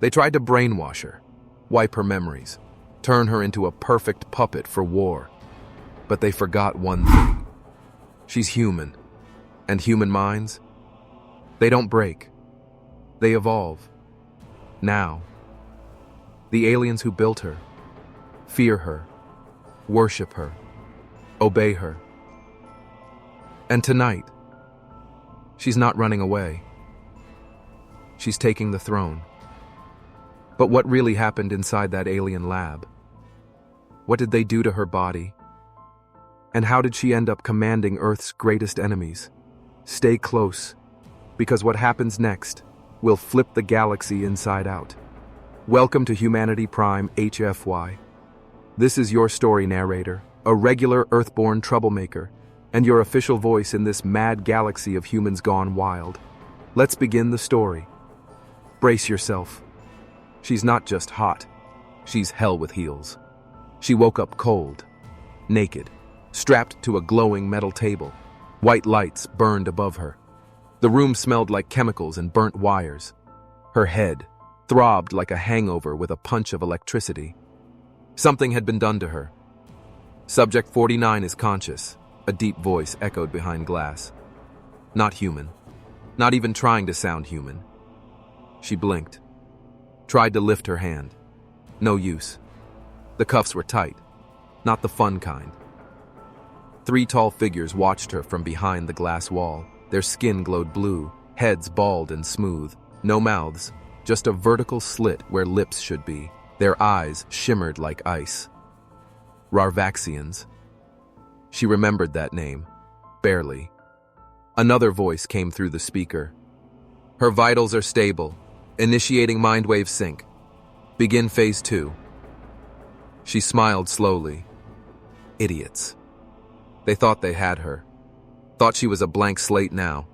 They tried to brainwash her, wipe her memories, turn her into a perfect puppet for war. But they forgot one thing. She's human, and human minds, they don't break. They evolve. Now, the aliens who built her fear her, worship her, obey her. And tonight, she's not running away. She's taking the throne. But what really happened inside that alien lab? What did they do to her body? And how did she end up commanding Earth's greatest enemies? Stay close, because what happens next will flip the galaxy inside out. Welcome to Humanity Prime HFY. This is your story narrator, a regular Earthborn troublemaker, and your official voice in this mad galaxy of humans gone wild. Let's begin the story. Brace yourself. She's not just hot, she's hell with heels. She woke up cold, naked, strapped to a glowing metal table. White lights burned above her. The room smelled like chemicals and burnt wires. Her head throbbed like a hangover with a punch of electricity. Something had been done to her. Subject 49 is conscious, a deep voice echoed behind glass. Not human. Not even trying to sound human. She blinked. Tried to lift her hand. No use. The cuffs were tight. Not the fun kind. 3 tall figures watched her from behind the glass wall. Their skin glowed blue, heads bald and smooth. No mouths, just a vertical slit where lips should be. Their eyes shimmered like ice. Rarvaxians. She remembered that name. Barely. Another voice came through the speaker. Her vitals are stable. Initiating mindwave sync. Begin phase 2. She smiled slowly. Idiots. They thought they had her. Thought she was a blank slate now.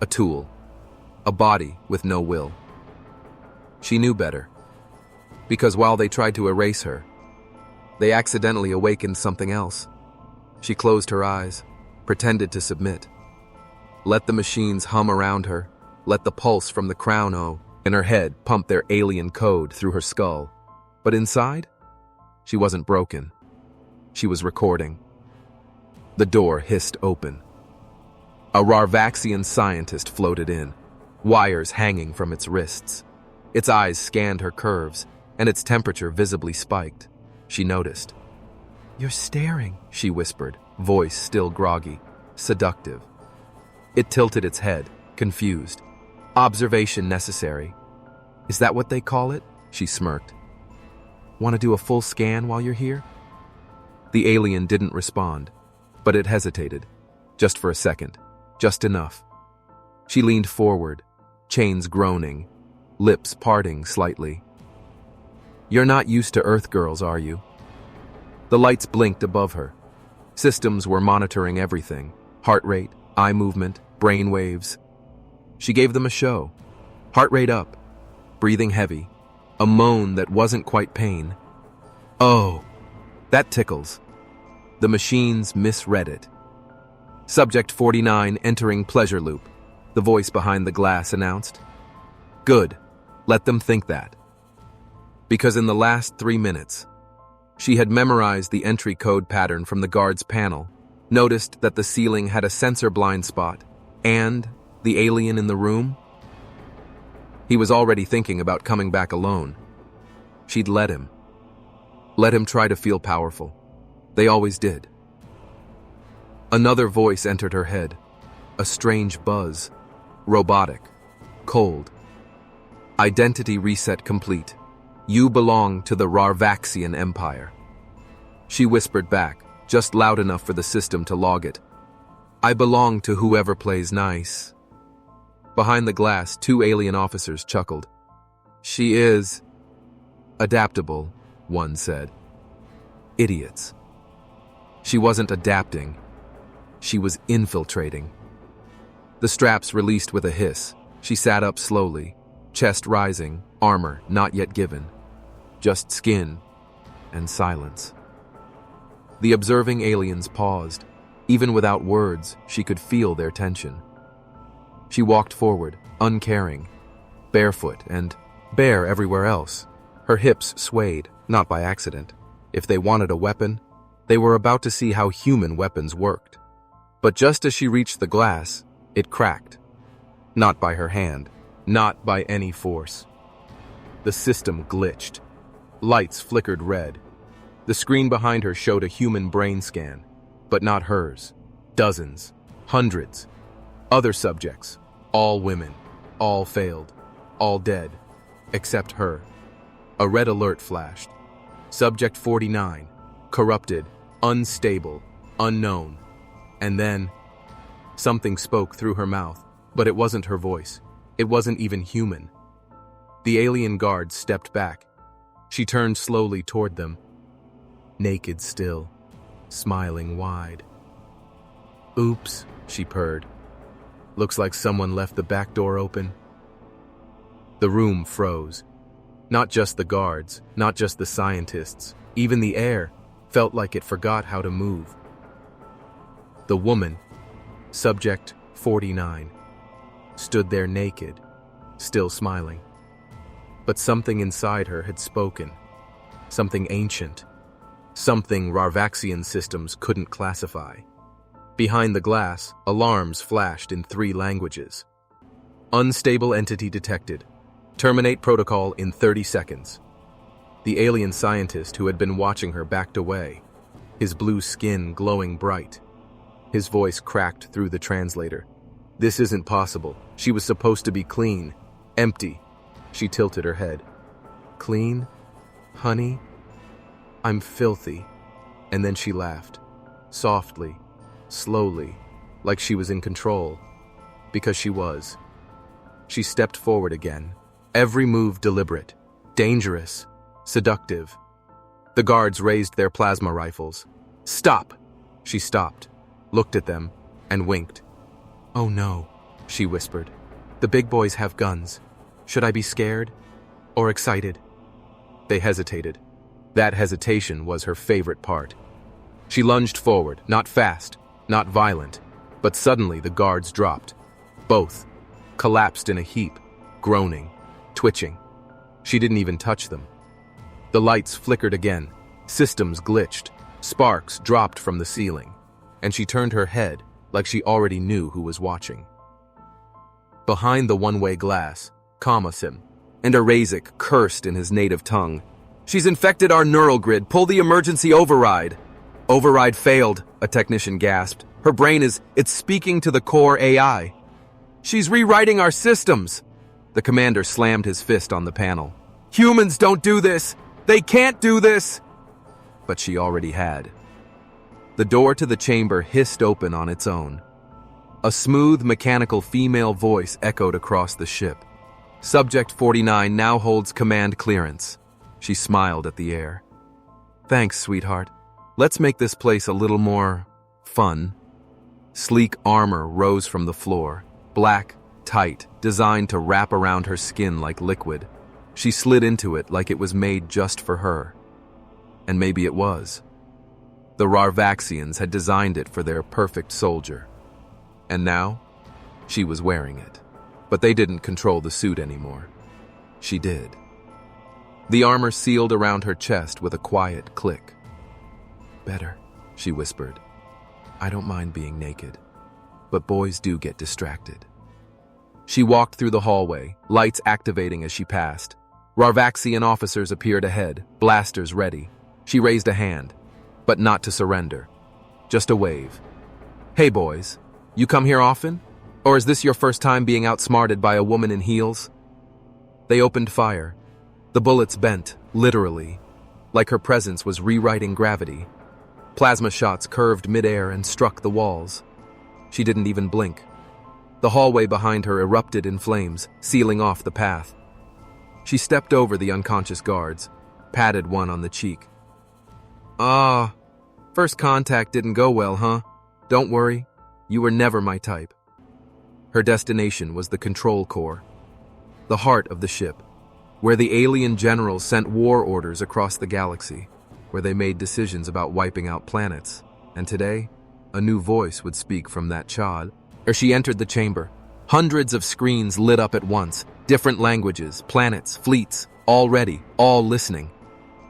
A tool. A body with no will. She knew better. Because while they tried to erase her, they accidentally awakened something else. She closed her eyes, pretended to submit. Let the machines hum around her. Let the pulse from the crown O in her head pump their alien code through her skull. But inside, she wasn't broken. She was recording. The door hissed open. A Rarvaxian scientist floated in, wires hanging from its wrists. Its eyes scanned her curves, and its temperature visibly spiked. She noticed. You're staring, she whispered, voice still groggy, seductive. It tilted its head, confused. Observation necessary. Is that what they call it? She smirked. Want to do a full scan while you're here? The alien didn't respond, but it hesitated. Just for a second. Just enough. She leaned forward, chains groaning, lips parting slightly. You're not used to Earth girls, are you? The lights blinked above her. Systems were monitoring everything. Heart rate, eye movement, brain waves. She gave them a show. Heart rate up, breathing heavy, a moan that wasn't quite pain. Oh, that tickles. The machines misread it. Subject 49 entering pleasure loop, the voice behind the glass announced. Good, let them think that. Because in the last 3 minutes, she had memorized the entry code pattern from the guard's panel, noticed that the ceiling had a sensor blind spot, and the alien in the room? He was already thinking about coming back alone. She'd let him. Let him try to feel powerful. They always did. Another voice entered her head, a strange buzz, robotic, cold. Identity reset complete. You belong to the Rarvaxian Empire. She whispered back, just loud enough for the system to log it. I belong to whoever plays nice. Behind the glass, 2 alien officers chuckled. She is adaptable, one said. Idiots. She wasn't adapting. She was infiltrating. The straps released with a hiss. She sat up slowly, chest rising, armor not yet given. Just skin and silence. The observing aliens paused. Even without words, she could feel their tension. She walked forward, uncaring, barefoot and bare everywhere else. Her hips swayed, not by accident. If they wanted a weapon, they were about to see how human weapons worked. But just as she reached the glass, it cracked. Not by her hand, not by any force. The system glitched. Lights flickered red. The screen behind her showed a human brain scan, but not hers. Dozens, hundreds. Other subjects, all women, all failed, all dead, except her. A red alert flashed. Subject 49, corrupted, unstable, unknown. And then, something spoke through her mouth, but it wasn't her voice. It wasn't even human. The alien guard stepped back. She turned slowly toward them, naked still, smiling wide. "Oops," she purred. "Looks like someone left the back door open." The room froze. Not just the guards, not just the scientists, even the air felt like it forgot how to move. The woman, subject 49, stood there naked, still smiling. But something inside her had spoken. Something ancient. Something Rarvaxian systems couldn't classify. Behind the glass, alarms flashed in 3 languages. Unstable entity detected. Terminate protocol in 30 seconds. The alien scientist who had been watching her backed away, his blue skin glowing bright. His voice cracked through the translator. "This isn't possible. She was supposed to be clean. Empty." She tilted her head. "Clean? Honey? I'm filthy." And then she laughed. Softly, slowly, like she was in control. Because she was. She stepped forward again. Every move deliberate, dangerous, seductive. The guards raised their plasma rifles. "Stop!" She stopped, looked at them, and winked. "Oh no," she whispered. "The big boys have guns. Should I be scared or excited?" They hesitated. That hesitation was her favorite part. She lunged forward, not fast, not violent, but suddenly the guards dropped. Both collapsed in a heap, groaning, twitching. She didn't even touch them. The lights flickered again, systems glitched, sparks dropped from the ceiling, and she turned her head like she already knew who was watching. Behind the one-way glass, Kamasim, and Arazik cursed in his native tongue. "She's infected our neural grid. Pull the emergency override." "Override failed," a technician gasped. "Her brain it's speaking to the core AI." "She's rewriting our systems." The commander slammed his fist on the panel. "Humans don't do this! They can't do this!" But she already had. The door to the chamber hissed open on its own. A smooth, mechanical female voice echoed across the ship. "Subject 49 now holds command clearance." She smiled at the air. "Thanks, sweetheart. Let's make this place a little more fun." Sleek armor rose from the floor, black, tight, designed to wrap around her skin like liquid. She slid into it like it was made just for her. And maybe it was. The Rarvaxians had designed it for their perfect soldier. And now, she was wearing it. But they didn't control the suit anymore. She did. The armor sealed around her chest with a quiet click. "Better," she whispered. "I don't mind being naked. But boys do get distracted." She walked through the hallway, lights activating as she passed. Rarvaxian officers appeared ahead, blasters ready. She raised a hand, but not to surrender. Just a wave. "Hey boys, you come here often? Or is this your first time being outsmarted by a woman in heels?" They opened fire. The bullets bent, literally, like her presence was rewriting gravity. Plasma shots curved midair and struck the walls. She didn't even blink. The hallway behind her erupted in flames, sealing off the path. She stepped over the unconscious guards, patted one on the cheek. "Ah, first contact didn't go well, huh? Don't worry, you were never my type." Her destination was the control core, the heart of the ship, where the alien generals sent war orders across the galaxy, where they made decisions about wiping out planets. And today, a new voice would speak from that chad. She entered the chamber, Hundreds of screens lit up at once, different languages, planets, fleets, all ready, all listening.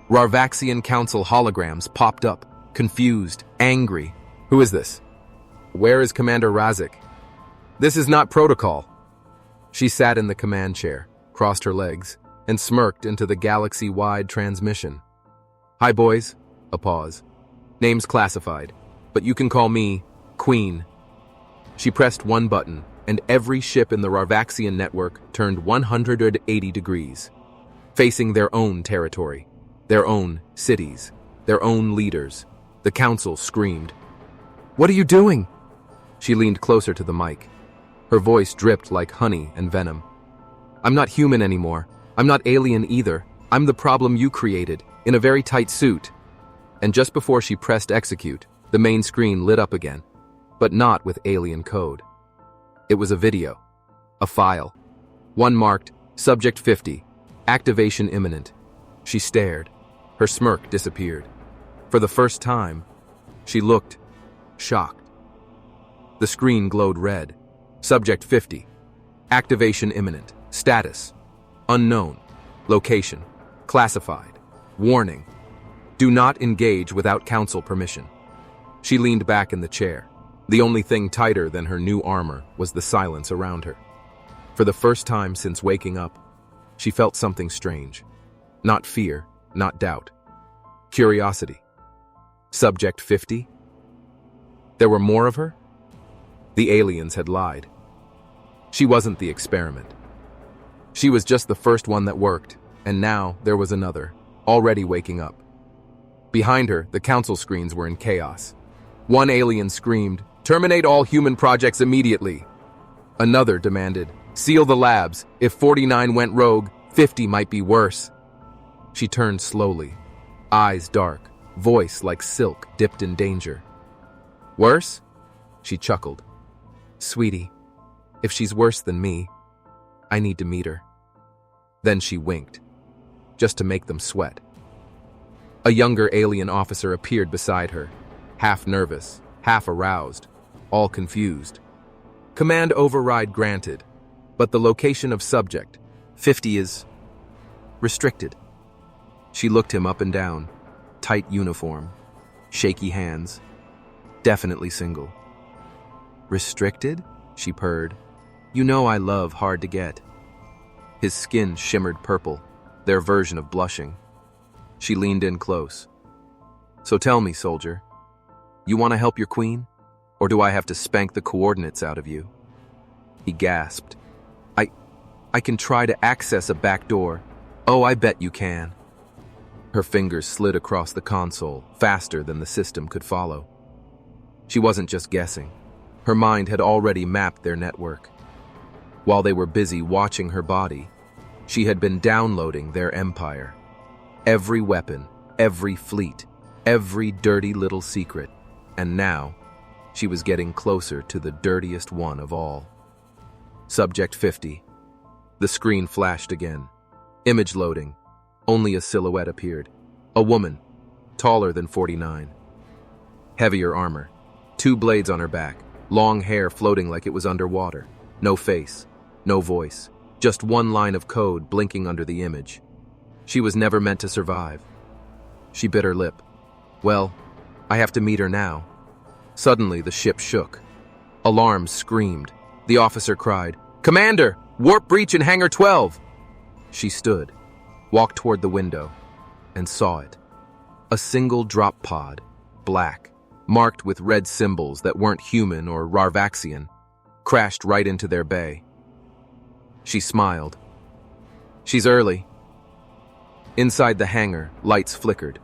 Rarvaxian Council holograms popped up, confused, angry. Who is this? Where is Commander Razik? This is not protocol. She sat in the command chair, crossed her legs, and smirked into the galaxy-wide transmission. Hi, boys. A pause. Name's classified, but you can call me Queen. She pressed one button, and every ship in the Rarvaxian network turned 180 degrees, facing their own territory, their own cities, their own leaders. The council screamed. What are you doing? She leaned closer to the mic. Her voice dripped like honey and venom. I'm not human anymore. I'm not alien either. I'm the problem you created, in a very tight suit. And just before she pressed execute, the main screen lit up again, but not with alien code. It was a video, a file, one marked Subject 50, activation imminent. She stared. Her smirk disappeared. For the first time, she looked shocked. The screen glowed red. Subject 50, activation imminent, status, unknown, location, classified, warning, do not engage without council permission. She leaned back in the chair. The only thing tighter than her new armor was the silence around her. For the first time since waking up, she felt something strange. Not fear, not doubt. Curiosity. Subject 50? There were more of her? The aliens had lied. She wasn't the experiment. She was just the first one that worked, and now there was another, already waking up. Behind her, the council screens were in chaos. One alien screamed, "Terminate all human projects immediately." Another demanded, "Seal the labs. If 49 went rogue, 50 might be worse." She turned slowly, eyes dark, voice like silk dipped in danger. Worse? She chuckled. Sweetie, if she's worse than me, I need to meet her. Then she winked, just to make them sweat. A younger alien officer appeared beside her, half nervous, half aroused, all confused. Command override granted, but the location of subject, 50, is restricted. She looked him up and down, tight uniform, shaky hands, definitely single. Restricted? She purred. You know I love hard to get. His skin shimmered purple, their version of blushing. She leaned in close. So tell me, soldier, you want to help your queen? Or do I have to spank the coordinates out of you? He gasped. I can try to access a back door. Oh, I bet you can. Her fingers slid across the console, faster than the system could follow. She wasn't just guessing. Her mind had already mapped their network. While they were busy watching her body, she had been downloading their empire. Every weapon, every fleet, every dirty little secret. And now, she was getting closer to the dirtiest one of all. Subject 50. The screen flashed again. Image loading. Only a silhouette appeared. A woman, taller than 49. Heavier armor. 2 blades on her back. Long hair floating like it was underwater. No face. No voice. Just one line of code blinking under the image. She was never meant to survive. She bit her lip. Well, I have to meet her now. Suddenly, the ship shook. Alarms screamed. The officer cried, Commander! Warp breach in Hangar 12! She stood, walked toward the window, and saw it. A single drop pod, black, marked with red symbols that weren't human or Rarvaxian, crashed right into their bay. She smiled. She's early. Inside the hangar, lights flickered.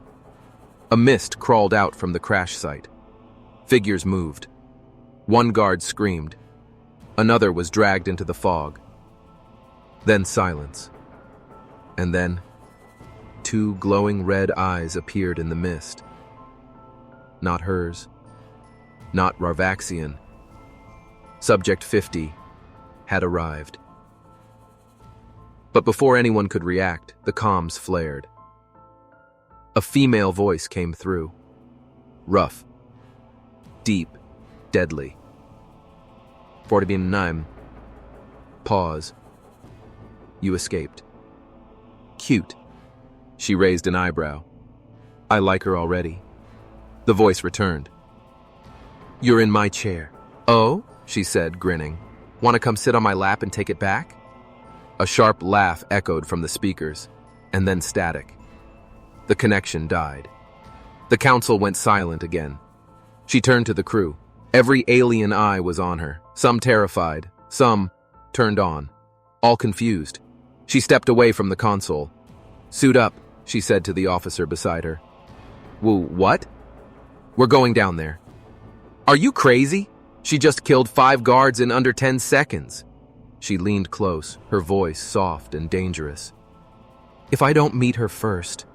A mist crawled out from the crash site. Figures moved. One guard screamed. Another was dragged into the fog. Then silence. And then, 2 glowing red eyes appeared in the mist. Not hers. Not Rarvaxian. Subject 50 had arrived. But before anyone could react, the comms flared. A female voice came through. Rough. Deep. Deadly. 49. Pause. You escaped. Cute. She raised an eyebrow. I like her already. The voice returned. You're in my chair. Oh, she said, grinning. Want to come sit on my lap and take it back? A sharp laugh echoed from the speakers, and then static. The connection died. The council went silent again. She turned to the crew. Every alien eye was on her, some terrified, some turned on, all confused. She stepped away from the console. Suit up, she said to the officer beside her. What? We're going down there. Are you crazy? She just killed 5 guards in under 10 seconds. She leaned close, her voice soft and dangerous. If I don't meet her first,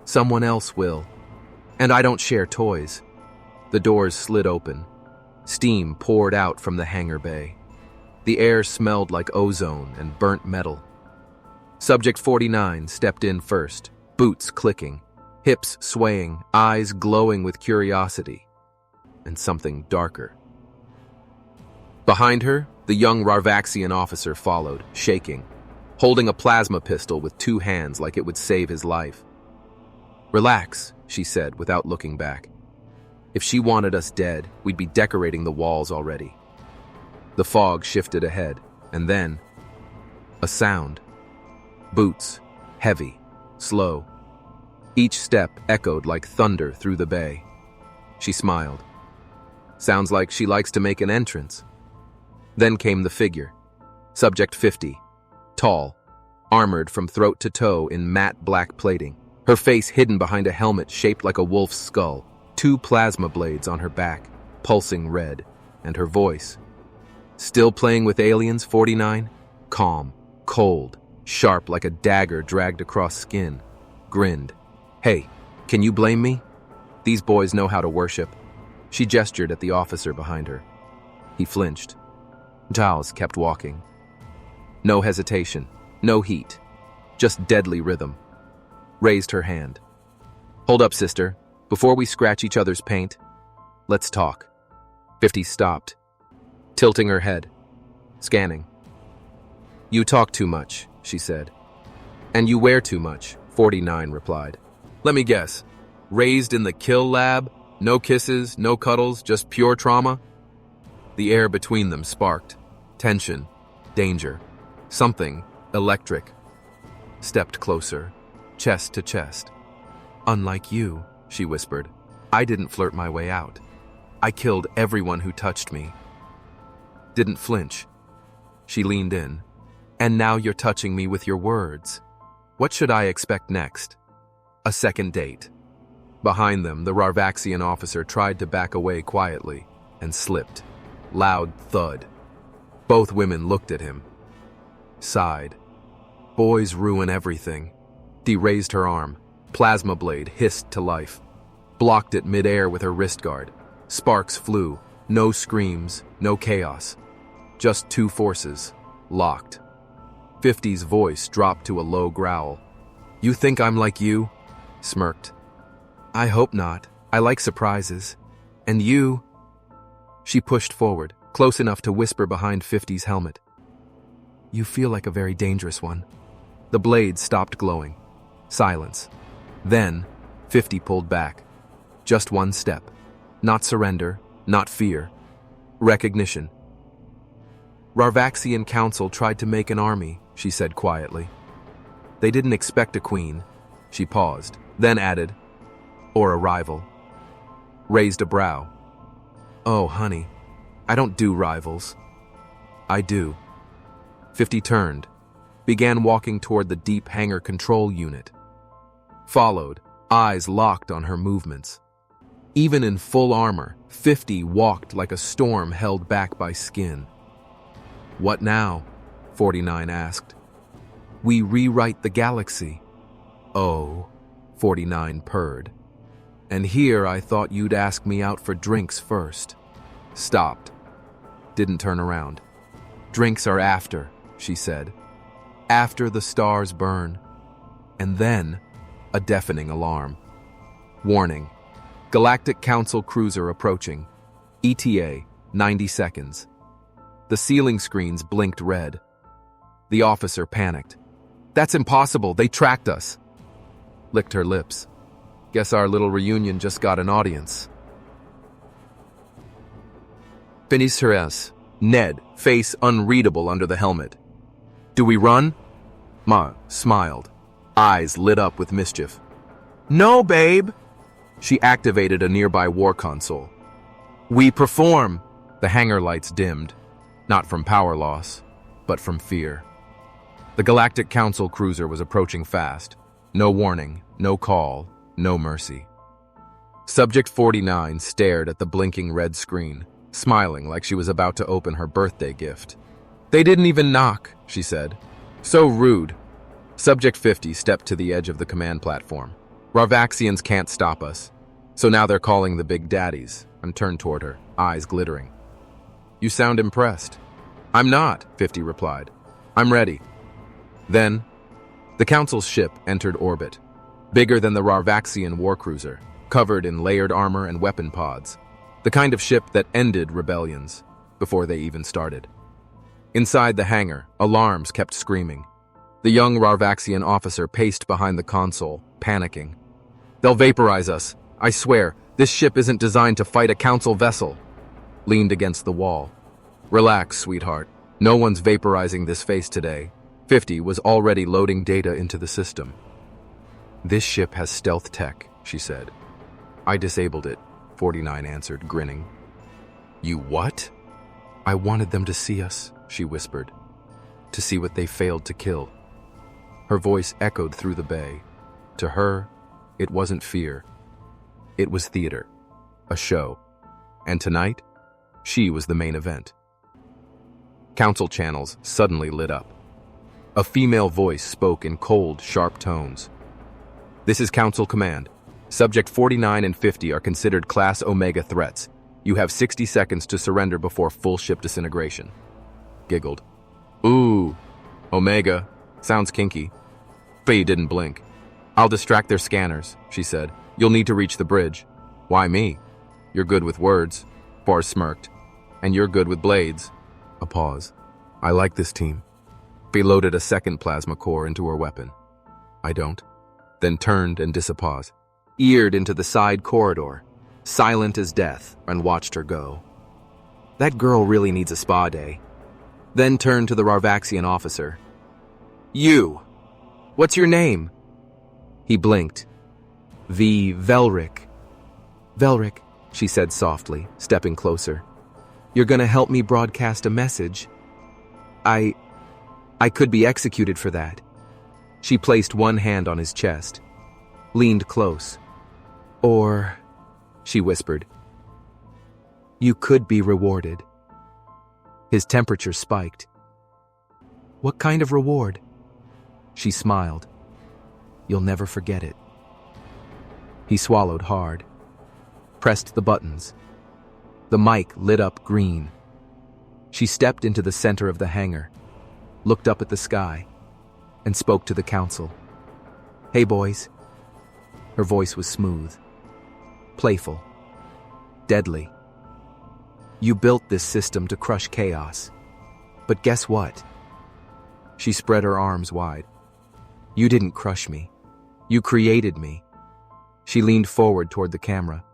someone else will. And I don't share toys. The doors slid open. Steam poured out from the hangar bay. The air smelled like ozone and burnt metal. Subject 49 stepped in first, boots clicking, hips swaying, eyes glowing with curiosity, and something darker. Behind her, the young Rarvaxian officer followed, shaking, holding a plasma pistol with 2 hands like it would save his life. Relax, she said without looking back. If she wanted us dead, we'd be decorating the walls already. The fog shifted ahead, and then a sound. Boots, heavy, slow. Each step echoed like thunder through the bay. She smiled. Sounds like she likes to make an entrance. Then came the figure. Subject 50. Tall, armored from throat to toe in matte black plating. Her face hidden behind a helmet shaped like a wolf's skull. 2 plasma blades on her back, pulsing red. And her voice. Still playing with aliens, 49? Calm, cold, sharp like a dagger dragged across skin. Grinned. Hey, can you blame me? These boys know how to worship. She gestured at the officer behind her. He flinched. Giles kept walking. No hesitation, no heat, just deadly rhythm. Raised her hand. Hold up, sister. Before we scratch each other's paint, let's talk. 50 stopped, tilting her head, scanning. You talk too much, she said. And you wear too much, 49 replied. Let me guess. Raised in the kill lab, no kisses, no cuddles, just pure trauma? The air between them sparked. Tension, danger, something electric. Stepped closer, chest to chest. Unlike you, she whispered, I didn't flirt my way out. I killed everyone who touched me. Didn't flinch. She leaned in. And now you're touching me with your words. What should I expect next? A second date. Behind them, the Rarvaxian officer tried to back away quietly and slipped. Loud thud. Both women looked at him. Sighed. Boys ruin everything. Dee raised her arm. Plasma blade hissed to life. Blocked it mid-air with her wrist guard. Sparks flew. No screams, no chaos. Just 2 forces, locked. 50's voice dropped to a low growl. You think I'm like you? Smirked. I hope not. I like surprises. And you? She pushed forward, close enough to whisper behind 50's helmet. You feel like a very dangerous one. The blade stopped glowing. Silence. Then, 50 pulled back. Just 1 step. Not surrender, not fear. Recognition. Rarvaxian Council tried to make an army, she said quietly. They didn't expect a queen. She paused, then added, or a rival. Raised a brow. Oh, honey, I don't do rivals. I do. 50 turned, began walking toward the deep hangar control unit. Followed, eyes locked on her movements. Even in full armor, 50 walked like a storm held back by skin. What now? 49 asked. We rewrite the galaxy. Oh, 49 purred. And here I thought you'd ask me out for drinks first. Stopped. Didn't turn around. Drinks are after, she said. After the stars burn. And then, a deafening alarm. Warning. Galactic Council cruiser approaching. ETA, 90 seconds. The ceiling screens blinked red. The officer panicked. That's impossible, they tracked us. Licked her lips. Guess our little reunion just got an audience. Finis Ned, face unreadable under the helmet. Do we run? Ma smiled. Eyes lit up with mischief. No, babe. She activated a nearby war console. We perform. The hangar lights dimmed. Not from power loss, but from fear. The Galactic Council cruiser was approaching fast. No warning, no call, no mercy. Subject 49 stared at the blinking red screen, smiling like she was about to open her birthday gift. They didn't even knock, she said. So rude. Subject 50 stepped to the edge of the command platform. Rarvaxians can't stop us. So now they're calling the big daddies, and turned toward her, eyes glittering. You sound impressed. I'm not, 50 replied. I'm ready. Then, the Council's ship entered orbit, bigger than the Rarvaxian warcruiser, covered in layered armor and weapon pods, the kind of ship that ended rebellions before they even started. Inside the hangar, alarms kept screaming. The young Rarvaxian officer paced behind the console, panicking. They'll vaporize us. I swear, this ship isn't designed to fight a Council vessel. Leaned against the wall. Relax, sweetheart. No one's vaporizing this face today. 50 was already loading data into the system. This ship has stealth tech, she said. I disabled it, 49 answered, grinning. You what? I wanted them to see us, she whispered. To see what they failed to kill. Her voice echoed through the bay. To her, it wasn't fear. It was theater. A show. And tonight, she was the main event. Council channels suddenly lit up. A female voice spoke in cold, sharp tones. This is Council Command. Subject 49 and 50 are considered Class Omega threats. You have 60 seconds to surrender before full ship disintegration. Giggled. Ooh, Omega. Sounds kinky. Faye didn't blink. I'll distract their scanners, she said. You'll need to reach the bridge. Why me? You're good with words. Bars smirked. And you're good with blades. A pause. I like this team. Faye loaded a second plasma core into her weapon. I don't. Then turned and disappaused. Eared into the side corridor, silent as death, and watched her go. That girl really needs a spa day. Then turned to the Rarvaxian officer. You! What's your name? He blinked. Velric. Velric, she said softly, stepping closer. You're gonna help me broadcast a message? I could be executed for that. She placed one hand on his chest, leaned close. Or, she whispered, you could be rewarded. His temperature spiked. What kind of reward? She smiled. You'll never forget it. He swallowed hard, pressed the buttons. The mic lit up green. She stepped into the center of the hangar, looked up at the sky, and spoke to the council. Hey, boys. Her voice was smooth, playful, deadly. You built this system to crush chaos. But guess what? She spread her arms wide. You didn't crush me. You created me. She leaned forward toward the camera.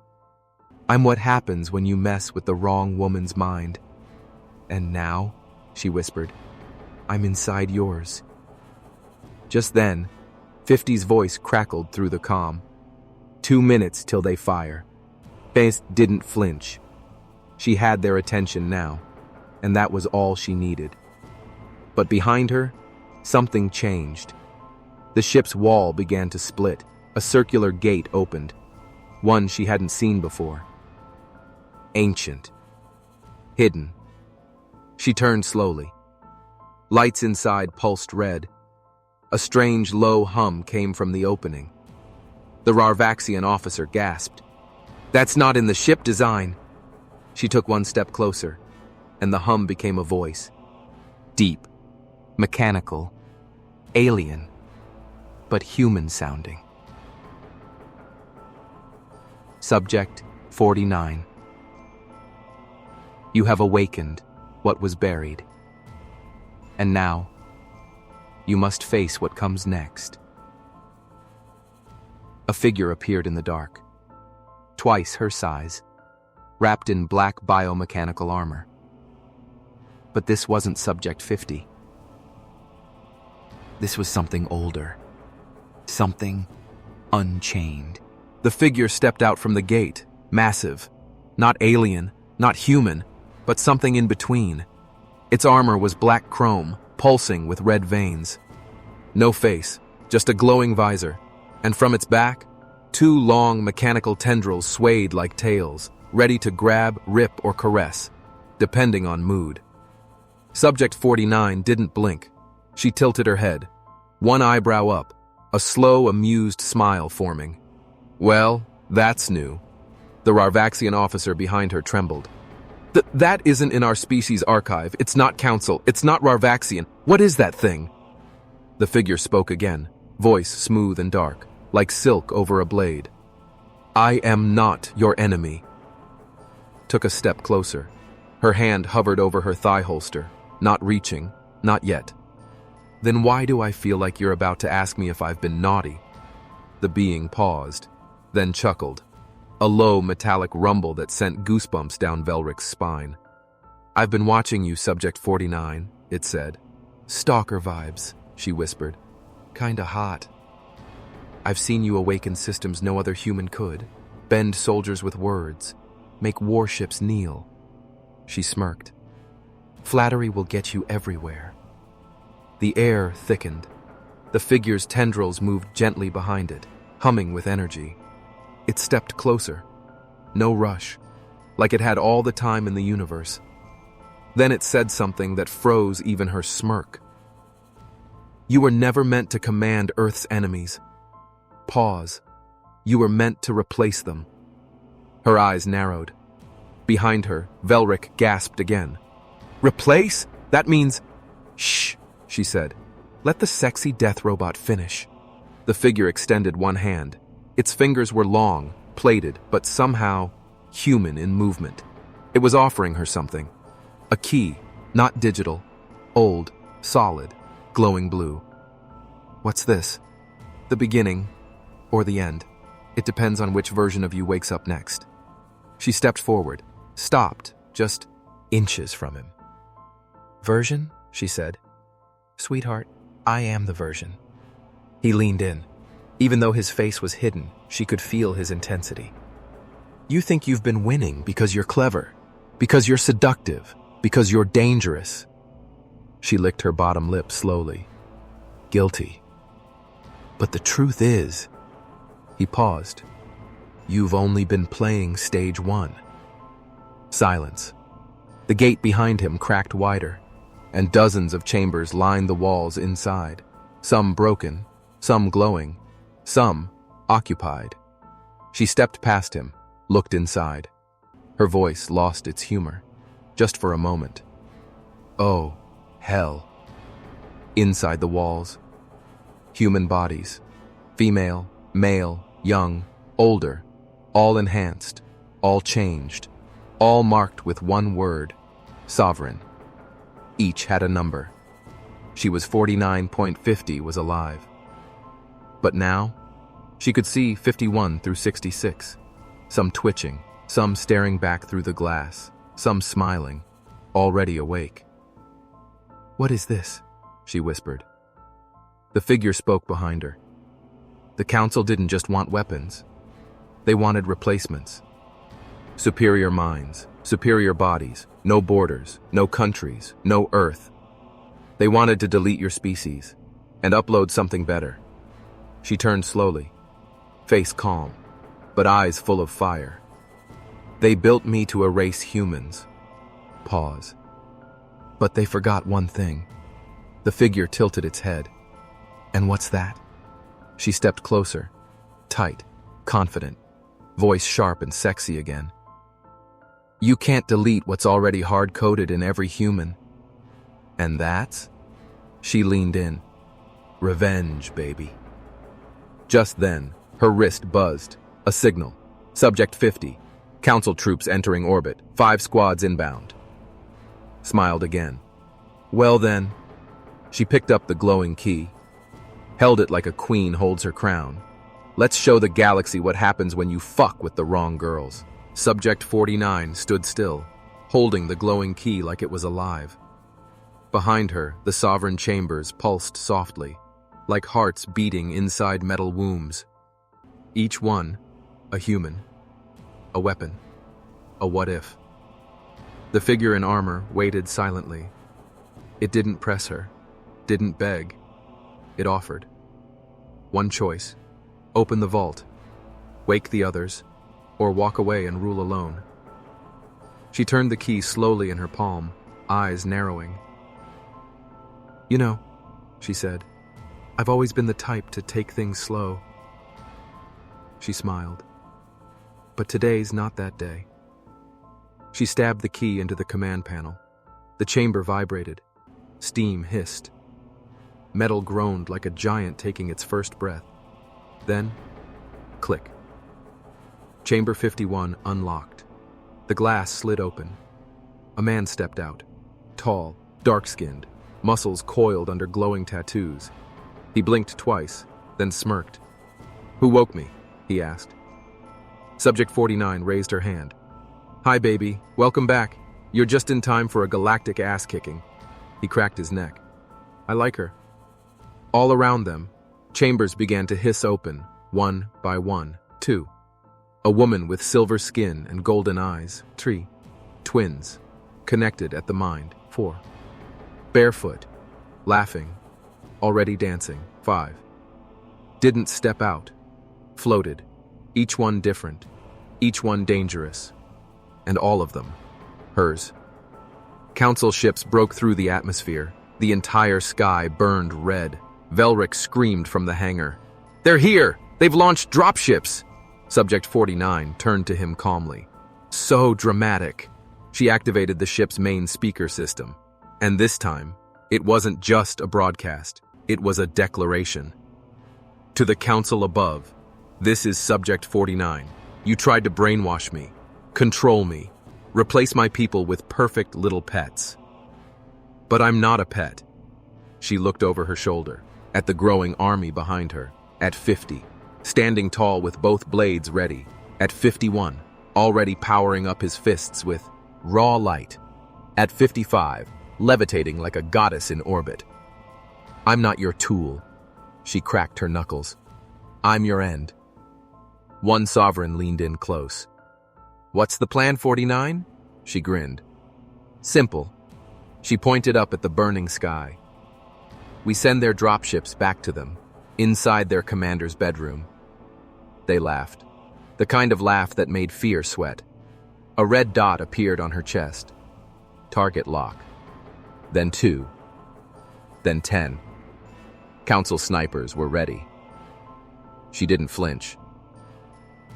I'm what happens when you mess with the wrong woman's mind. And now, she whispered, I'm inside yours. Just then, 50's voice crackled through the comm. 2 minutes till they fire. Faith didn't flinch. She had their attention now, and that was all she needed. But behind her, something changed. The ship's wall began to split. A circular gate opened, one she hadn't seen before. Ancient. Hidden. She turned slowly. Lights inside pulsed red. A strange low hum came from the opening. The Rarvaxian officer gasped. That's not in the ship design. She took one step closer, and the hum became a voice. Deep, mechanical, alien, but human-sounding. Subject 49. You have awakened what was buried. And now, You must face what comes next. A figure appeared in the dark, twice her size, wrapped in black biomechanical armor. But this wasn't Subject 50. This was something older. Something unchained. The figure stepped out from the gate, massive. Not alien, not human, but something in between. Its armor was black chrome, pulsing with red veins. No face, just a glowing visor, and from its back, 2 long mechanical tendrils swayed like tails, ready to grab, rip, or caress, depending on mood. Subject 49 didn't blink. She tilted her head, one eyebrow up, a slow, amused smile forming. Well, that's new. The Rarvaxian officer behind her trembled. That isn't in our species archive. It's not Council. It's not Rarvaxian. What is that thing? The figure spoke again, voice smooth and dark, like silk over a blade. I am not your enemy. Took a step closer. Her hand hovered over her thigh holster, not reaching, not yet. Then why do I feel like you're about to ask me if I've been naughty? The being paused, then chuckled. A low, metallic rumble that sent goosebumps down Velric's spine. I've been watching you, Subject 49, it said. Stalker vibes, she whispered. Kinda hot. I've seen you awaken systems no other human could, bend soldiers with words, make warships kneel. She smirked. Flattery will get you everywhere. The air thickened. The figure's tendrils moved gently behind it, humming with energy. It stepped closer. No rush, like it had all the time in the universe. Then it said something that froze even her smirk. You were never meant to command Earth's enemies. Pause. You were meant to replace them. Her eyes narrowed. Behind her, Velric gasped again. Replace? That means... Shh, she said. Let the sexy death robot finish. The figure extended one hand. Its fingers were long, plated, but somehow human in movement. It was offering her something. A key, not digital, old, solid, glowing blue. What's this? The beginning, or the end. It depends on which version of you wakes up next. She stepped forward, stopped, just inches from him. Version? She said. Sweetheart, I am the version. He leaned in. Even though his face was hidden, she could feel his intensity. You think you've been winning because you're clever, because you're seductive, because you're dangerous. She licked her bottom lip slowly. Guilty. But the truth is... He paused. You've only been playing stage 1. Silence. The gate behind him cracked wider, and dozens of chambers lined the walls inside, some broken, some glowing, some occupied. She stepped past him, looked inside. Her voice lost its humor, just for a moment. Oh, hell. Inside the walls, human bodies, female, male, young, older, all enhanced, all changed, all marked with one word, sovereign. Each had a number. She was 49.50 was alive. But now, she could see 51 through 66, some twitching, some staring back through the glass, some smiling, already awake. What is this? She whispered. The figure spoke behind her. The Council didn't just want weapons. They wanted replacements. Superior minds, superior bodies, no borders, no countries, no Earth. They wanted to delete your species and upload something better. She turned slowly, face calm, but eyes full of fire. They built me to erase humans. Pause. But they forgot one thing. The figure tilted its head. And what's that? She stepped closer, tight, confident, voice sharp and sexy again. You can't delete what's already hard-coded in every human. And that's? She leaned in. Revenge, baby. Just then, her wrist buzzed. A signal. Subject 50. Council troops entering orbit. 5 squads inbound. Smiled again. Well then, She picked up the glowing key, held it like a queen holds her crown. Let's show the galaxy what happens when you fuck with the wrong girls. Subject 49 stood still, holding the glowing key like it was alive. Behind her, the sovereign chambers pulsed softly, like hearts beating inside metal wombs. Each one, a human, a weapon, a what if. The figure in armor waited silently. It didn't press her, didn't beg. It offered. One choice: open the vault, wake the others, or walk away and rule alone. She turned the key slowly in her palm, eyes narrowing. "You know," she said, "I've always been the type to take things slow." She smiled. But today's not that day. She stabbed the key into the command panel. The chamber vibrated. Steam hissed. Metal groaned like a giant taking its first breath. Then, click. Chamber 51 unlocked. The glass slid open. A man stepped out. Tall, dark-skinned, muscles coiled under glowing tattoos. He blinked twice, then smirked. "Who woke me?" he asked. Subject 49 raised her hand. "Hi, baby. Welcome back. You're just in time for a galactic ass-kicking." He cracked his neck. "I like her." All around them, chambers began to hiss open, one by one. 2. A woman with silver skin and golden eyes. 3. Twins, connected at the mind. 4. Barefoot, laughing, already dancing. 5. Didn't step out, floated, each one different, each one dangerous, and all of them hers. Council ships broke through the atmosphere. The entire sky burned red. Velric screamed from the hangar. "They're here! They've launched dropships!" Subject 49 turned to him calmly. So dramatic. She activated the ship's main speaker system. And this time, it wasn't just a broadcast. It was a declaration. "To the council above, this is Subject 49. You tried to brainwash me, control me, replace my people with perfect little pets. But I'm not a pet." She looked over her shoulder, at the growing army behind her, at 50, standing tall with both blades ready, at 51, already powering up his fists with raw light, at 55, levitating like a goddess in orbit. "I'm not your tool," she cracked her knuckles. "I'm your end." One sovereign leaned in close. "What's the plan, 49? She grinned. "Simple." She pointed up at the burning sky. "We send their dropships back to them, inside their commander's bedroom." They laughed, the kind of laugh that made fear sweat. A red dot appeared on her chest. Target lock. Then 2. Then 10. Council snipers were ready. She didn't flinch.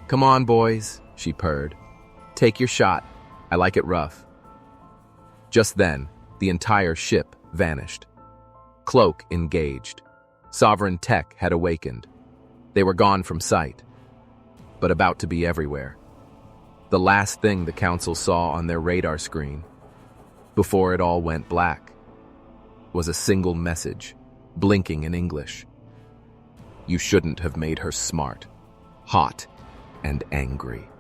"Come on, boys," she purred. "Take your shot. I like it rough." Just then, the entire ship vanished. Cloak engaged. Sovereign tech had awakened. They were gone from sight, but about to be everywhere. The last thing the council saw on their radar screen, before it all went black, was a single message, blinking in English. "You shouldn't have made her smart, hot, and angry."